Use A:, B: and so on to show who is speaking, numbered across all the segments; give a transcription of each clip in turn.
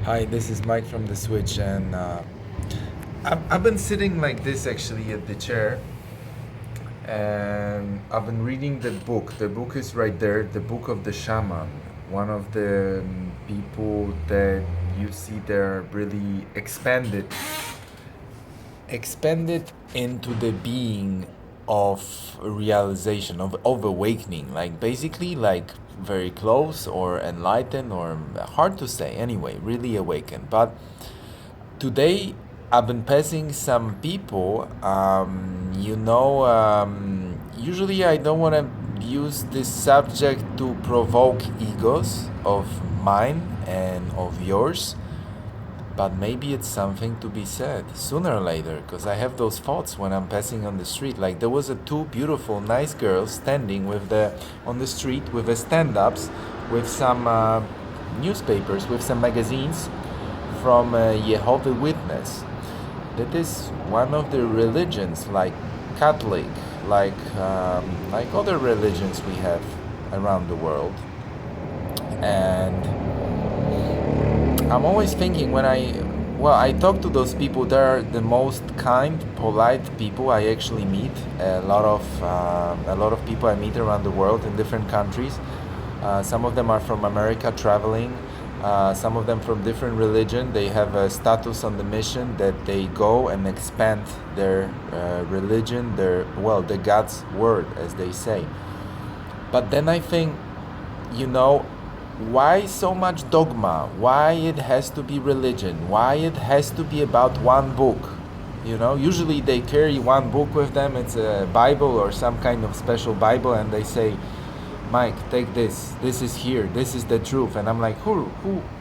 A: Hi, this is Mike from the Switch, and I've been sitting like this actually at the chair, and I've been reading the book. The book is right there, the book of the shaman. One of the people that you see there really expanded into the being of realization of awakening, like basically like very close or enlightened or hard to say, anyway, really awakened. But today I've been passing some people. Usually I don't want to use this subject to provoke egos of mine and of yours, but maybe it's something to be said sooner or later, because I have those thoughts when I'm passing on the street. Like there was two beautiful, nice girls standing on the street with the stand-ups, with some newspapers, with some magazines from Jehovah Witness. That is one of the religions, like Catholic, like other religions we have around the world, and I'm always thinking when I talk to those people, they're the most kind, polite people I actually meet. A lot of people I meet around the world in different countries. Some of them are from America traveling. Some of them from different religion. They have a status on the mission that they go and expand their religion, the God's word, as they say. But then I think, you know, why so much dogma? Why it has to be religion? Why it has to be about one book? Usually they carry one book with them. It's a Bible or some kind of special Bible, and they say, Mike, take this. This is here. This is the truth. And I'm like, who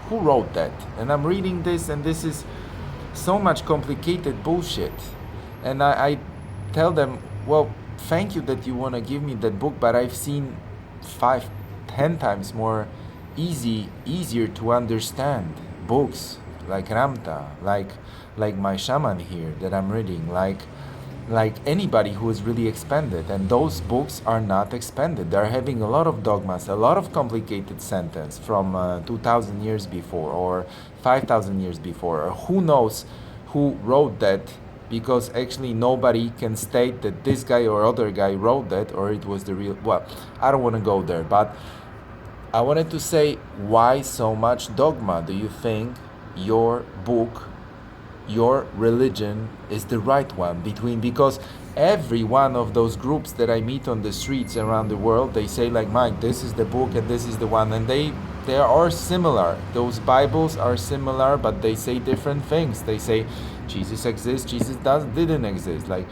A: wrote that? And I'm reading this, and this is so much complicated bullshit. And I tell them, well, thank you that you want to give me that book, but I've seen 5, 10 times more easier to understand books like Ramta, like my shaman here that I'm reading, like anybody who is really expanded. And those books are not expanded. They're having a lot of dogmas, a lot of complicated sentence from 2,000 years before or 5,000 years before, or who knows who wrote that, because actually nobody can state that this guy or other guy wrote that or it was the real. Well, I don't want to go there, but I wanted to say, why so much dogma? Do you think your book, your religion is the right one? Because every one of those groups that I meet on the streets around the world, they say like, Mike, this is the book and this is the one, and they are similar. Those Bibles are similar, but they say different things. They say Jesus exists, Jesus didn't exist. Like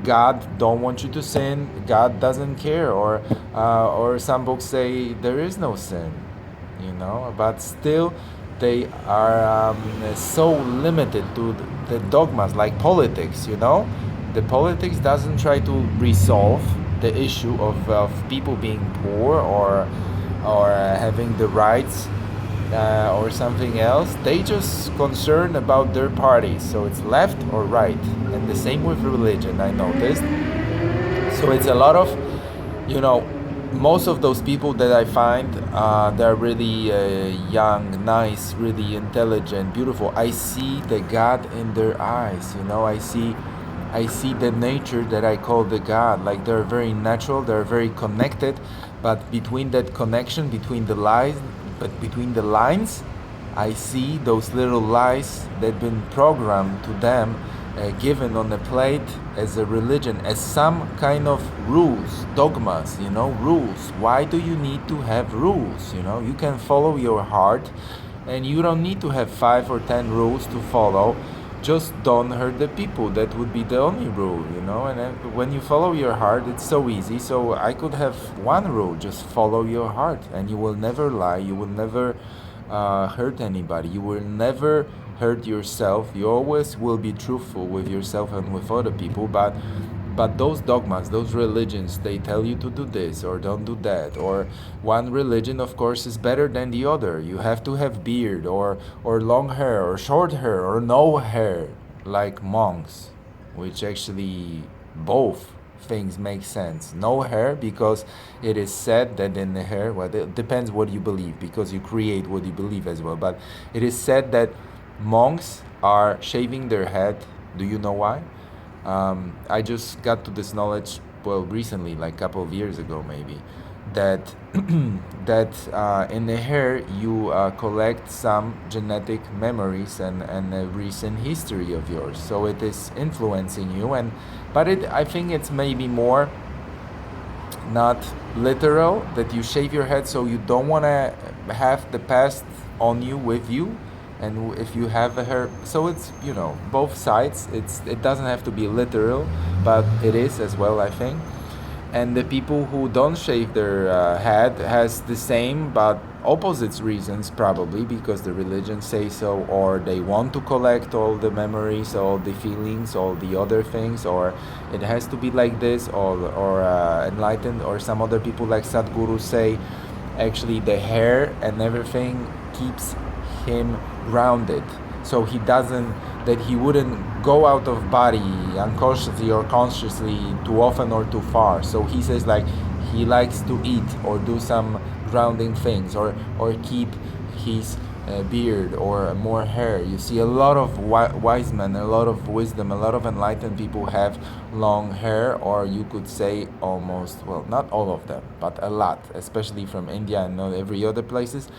A: God don't want you to sin, God doesn't care, or some books say there is no sin, but still they are so limited to the dogmas, like politics. The politics doesn't try to resolve the issue of people being poor or having the rights or something else. They just concerned about their parties, so it's left or right. And the same with religion, I noticed. So it's a lot of, most of those people that I find, they're really young, nice, really intelligent, beautiful. I see the God in their eyes. I see the nature that I call the God. Like they're very natural, they're very connected, but between that connection, between the lines, I see those little lies that been programmed to them, given on a plate as a religion, as some kind of rules, dogmas, rules. Why do you need to have rules? You can follow your heart, and you don't need to have 5 or 10 rules to follow. Just don't hurt the people. That would be the only rule, And when you follow your heart, it's so easy. So I could have one rule: just follow your heart, and you will never lie. You will never hurt anybody. You will never hurt yourself. You always will be truthful with yourself and with other people. But those dogmas, those religions, they tell you to do this or don't do that. Or one religion, of course, is better than the other. You have to have beard or long hair or short hair or no hair, like monks, which actually both things make sense. No hair, because it is said that in the hair, well, it depends what you believe, because you create what you believe as well. But it is said that monks are shaving their head. Do you know why? I just got to this knowledge, well, recently, like a couple of years ago, maybe, that in the hair you collect some genetic memories and a recent history of yours, so it is influencing you. And but I think it's maybe more not literal, that you shave your head so you don't want to have the past on you, with you. And if you have a hair, so it's, both sides. It doesn't have to be literal, but it is as well, I think. And the people who don't shave their head has the same but opposite reasons, probably because the religion say so, or they want to collect all the memories, all the feelings, all the other things, or it has to be like this, or enlightened, or some other people like Sadhguru say actually the hair and everything keeps him grounded, so he wouldn't go out of body unconsciously or consciously too often or too far. So he says, like, he likes to eat or do some grounding things, or keep his beard or more hair. You see a lot of wise men, a lot of wisdom, a lot of enlightened people have long hair, or you could say almost, well, not all of them, but a lot, especially from India and not every other places.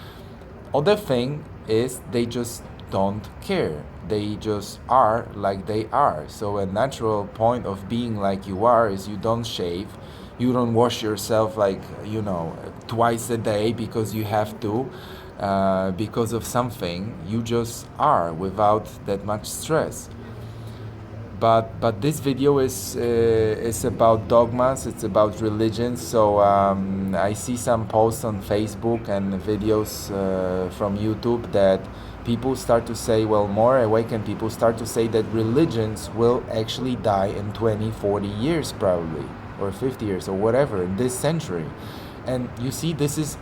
A: Other thing is they just don't care. They just are like they are. So a natural point of being like you are is you don't shave, you don't wash yourself like, twice a day because you have to, because of something. You just are without that much stress. But this video is about dogmas. It's about religion. So I see some posts on Facebook and videos from YouTube that people start to say, well, more awakened people start to say that religions will actually die in 20, 40 years probably, or 50 years, or whatever, in this century. And you see, this is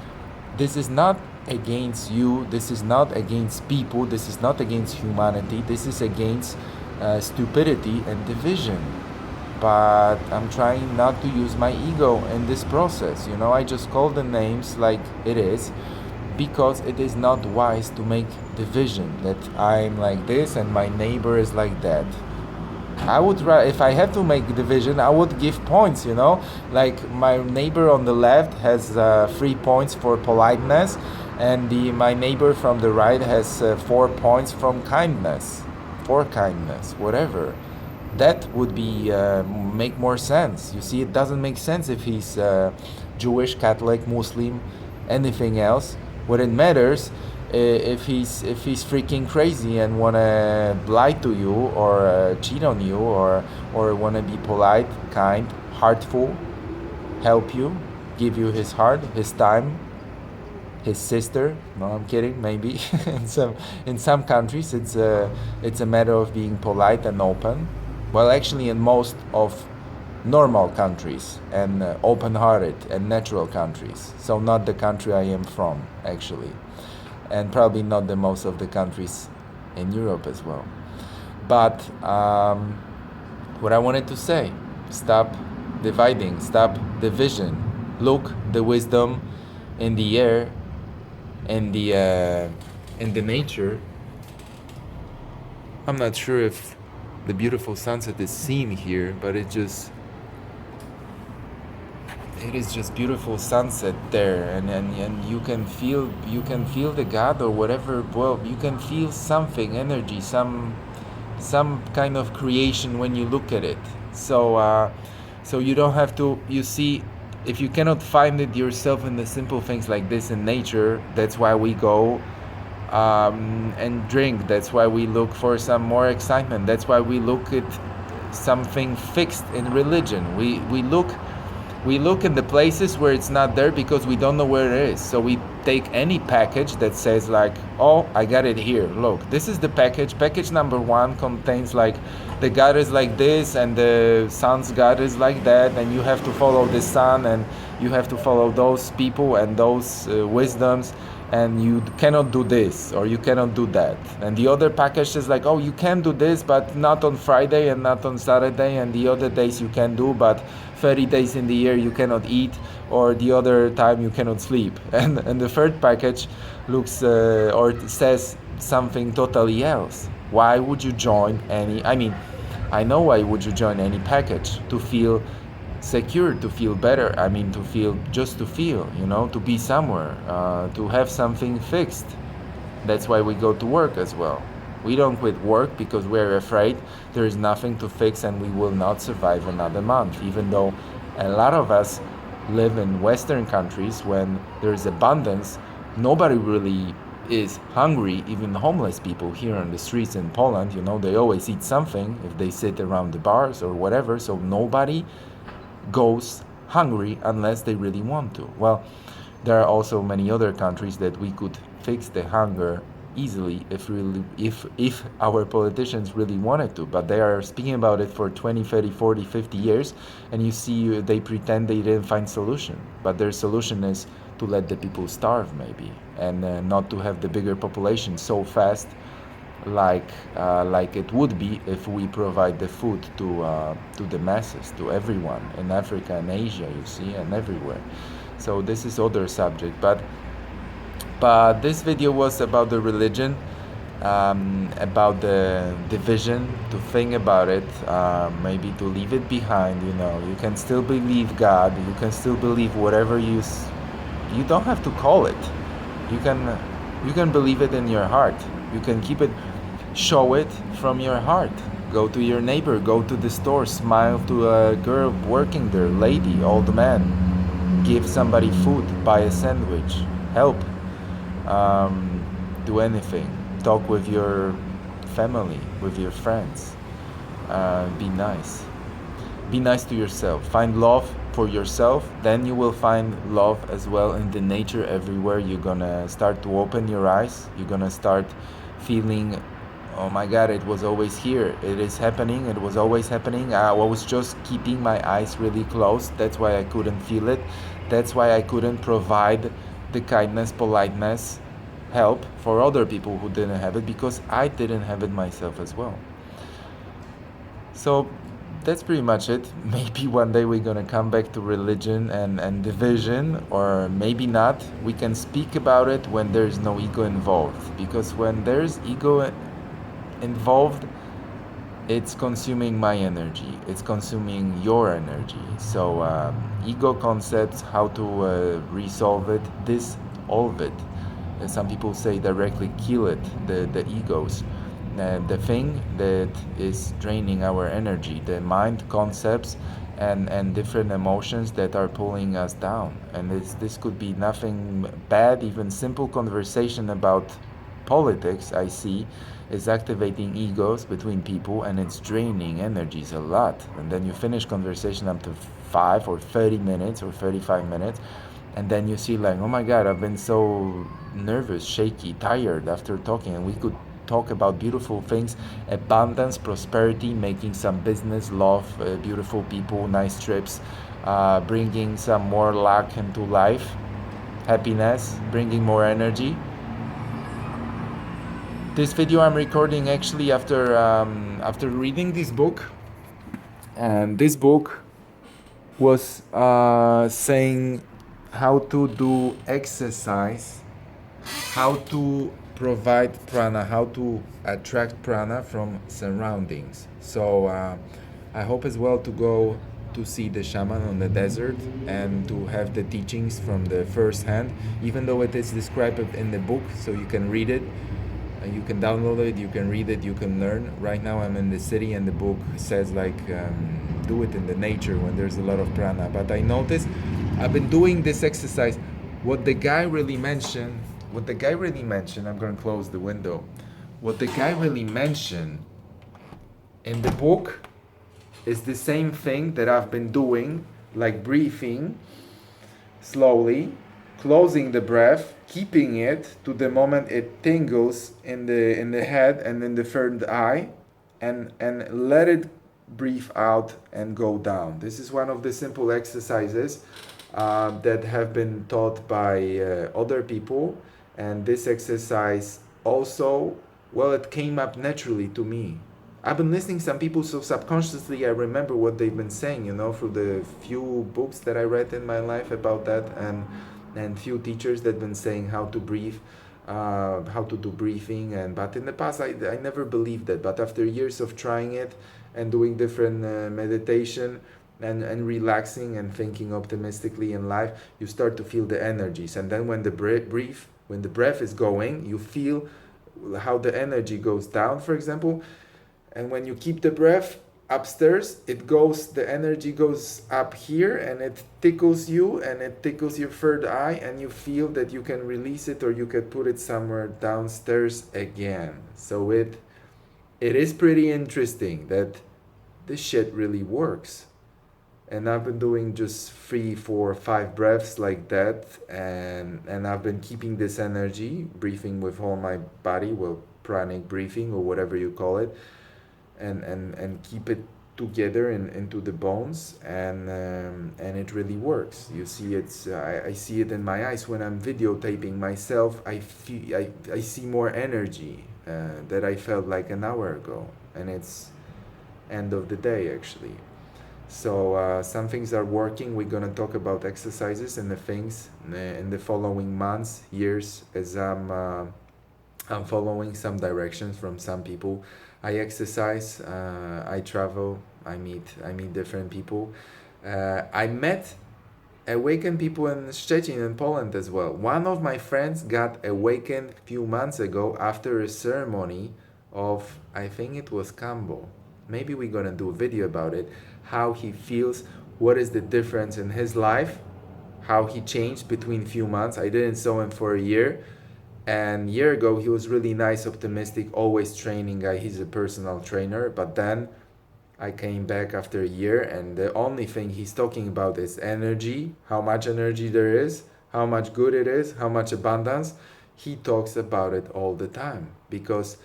A: not against you. This is not against people. This is not against humanity. This is against stupidity and division. But I'm trying not to use my ego in this process. I just call the names like it is, because it is not wise to make division, that I'm like this and my neighbor is like that. I would, if I had to make division, I would give points, like my neighbor on the left has 3 points for politeness, and my neighbor from the right has 4 points from kindness, for kindness, whatever. That would be make more sense. You see, it doesn't make sense if he's Jewish, Catholic, Muslim, anything else. What it matters, if he's freaking crazy and wanna lie to you, or cheat on you, or wanna be polite, kind, heartful, help you, give you his heart, his time, his sister. No, I'm kidding. Maybe in some countries it's a matter of being polite and open. Well, actually, in most of normal countries and open-hearted and natural countries. So not the country I am from, actually, and probably not the most of the countries in Europe as well. But what I wanted to say: stop dividing, stop division. Look the wisdom in the air, in the nature. I'm not sure if the beautiful sunset is seen here, but it is just beautiful sunset there, and you can feel the God or whatever. Well, you can feel something, energy, some kind of creation when you look at it. So you don't have to. You see, if you cannot find it yourself in the simple things like this in nature, that's why we go and drink. That's why we look for some more excitement. That's why we look at something fixed in religion. We look in the places where it's not there because we don't know where it is. So we take any package that says like, oh, I got it here. Look, this is the package. Package number 1 contains like the God is like this and the sun's God is like that, and you have to follow the sun and you have to follow those people and those wisdoms, and you cannot do this or you cannot do that. And the other package is like, oh, you can do this, but not on Friday and not on Saturday, and the other days you can do, but 30 days in the year you cannot eat, or the other time you cannot sleep. And the third package looks or says something totally else. Why would you join any? I mean, I know why would you join any package, to feel secure, to feel better. I mean, to feel, just to feel, to be somewhere, to have something fixed. That's why we go to work as well. We don't quit work because we're afraid there is nothing to fix and we will not survive another month, even though a lot of us live in Western countries when there is abundance. Nobody really is hungry. Even homeless people here on the streets in Poland, they always eat something if they sit around the bars or whatever. So nobody goes hungry unless they really want to. Well, there are also many other countries that we could fix the hunger easily if our politicians really wanted to, but they are speaking about it for 20, 30, 40, 50 years, and you see they pretend they didn't find solution, but their solution is to let the people starve maybe, and not to have the bigger population so fast like it would be if we provide the food to the masses, to everyone in Africa and Asia, you see, and everywhere. So this is other subject, but this video was about the religion, about the division, to think about it, maybe to leave it behind. You can still believe God, you can still believe whatever you don't have to call it. You can believe it in your heart. You can keep it, show it from your heart. Go to your neighbor, go to the store, smile to a girl working there, lady, old man. Give somebody food, buy a sandwich, help, do anything. Talk with your family, with your friends. Be nice. Be nice to yourself. Find love for yourself, then you will find love as well in the nature everywhere. You're gonna start to open your eyes. You're gonna start feeling, oh my God, it was always here. It is happening. It was always happening. I was just keeping my eyes really closed. That's why I couldn't feel it. That's why I couldn't provide the kindness, politeness, help for other people who didn't have it, because I didn't have it myself as well. So that's pretty much it. Maybe one day we're gonna come back to religion and division, or maybe not. We can speak about it when there's no ego involved, because when there's ego involved, it's consuming my energy, it's consuming your energy. So ego concepts, how to resolve it, dissolve it. Some people say directly kill it, the egos. The thing that is draining our energy, the mind concepts and different emotions that are pulling us down. And this could be nothing bad, even simple conversation about politics, I see, is activating egos between people, and it's draining energies a lot. And then you finish conversation up to 5 or 30 minutes or 35 minutes, and then you see like, oh my God, I've been so nervous, shaky, tired after talking, and we could talk about beautiful things, abundance, prosperity, making some business, love, beautiful people, nice trips, bringing some more luck into life, happiness, bringing more energy. This video I'm recording actually after reading this book, and this book was saying how to do exercise, how to provide prana, how to attract prana from surroundings. So I hope as well to go to see the shaman on the desert and to have the teachings from the first hand, even though it is described in the book, so you can read it. You can download it, you can read it, you can learn. Right now I'm in the city and the book says like do it in the nature when there's a lot of prana. But I noticed I've been doing this exercise. What the guy really mentioned, I'm going to close the window. What the guy really mentioned in the book is the same thing that I've been doing, like breathing slowly, closing the breath, keeping it to the moment it tingles in the head and in the third eye, and let it breathe out and go down. This is one of the simple exercises that have been taught by other people, and this exercise also, well, it came up naturally to me. I've been listening to some people, so subconsciously I remember what they've been saying, through the few books that I read in my life about that, and few teachers that been saying how to breathe, how to do breathing, but in the past I never believed that. But after years of trying it and doing different meditation and relaxing and thinking optimistically in life, you start to feel the energies, and then when the breath is going, you feel how the energy goes down, for example. And when you keep the breath upstairs, the energy goes up here, and it tickles you, and it tickles your third eye, and you feel that you can release it, or you can put it somewhere downstairs again. So it is pretty interesting that this shit really works. And I've been doing just 3, 4, 5 breaths like that, and I've been keeping this energy, breathing with all my body, well, pranic breathing or whatever you call it, and keep it together into the bones, and it really works. You see, I see it in my eyes when I'm videotaping myself. I see more energy that I felt like an hour ago, and it's end of the day actually. So some things are working. We're gonna talk about exercises and the things in the following months, years, as I'm following some directions from some people. I exercise, I travel, I meet different people. I met awakened people in Szczecin in Poland as well. One of my friends got awakened a few months ago after a ceremony of, I think it was Kambo. Maybe we're gonna do a video about it, how he feels, what is the difference in his life, how he changed between few months. I didn't saw him for a year, and a year ago he was really nice, optimistic, always training guy. He's a personal trainer, but then I came back after a year, and the only thing he's talking about is energy, how much energy there is, how much good it is, how much abundance. He talks about it all the time because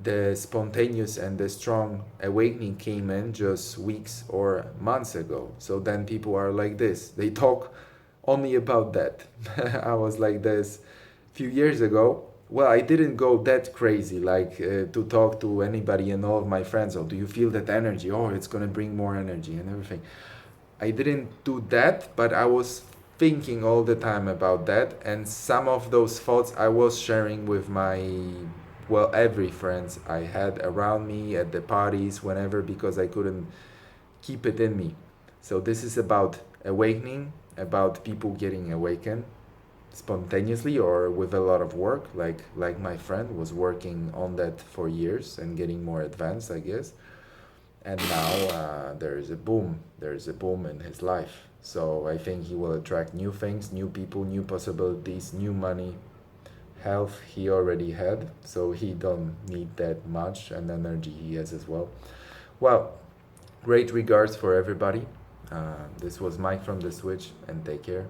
A: the spontaneous and the strong awakening came in just weeks or months ago. So then people are like this. They talk only about that. I was like this a few years ago. Well, I didn't go that crazy, like to talk to anybody and all of my friends. Oh, do you feel that energy? Oh, it's gonna bring more energy and everything. I didn't do that, but I was thinking all the time about that, and some of those thoughts I was sharing with every friends I had around me at the parties, whenever, because I couldn't keep it in me. So this is about awakening, about people getting awakened spontaneously or with a lot of work, like my friend was working on that for years and getting more advanced, I guess. And now there's a boom in his life. So I think he will attract new things, new people, new possibilities, new money. Health he already had, so he don't need that much, and energy he has as well. Well, great regards for everybody. This was Mike from The Switch, and take care.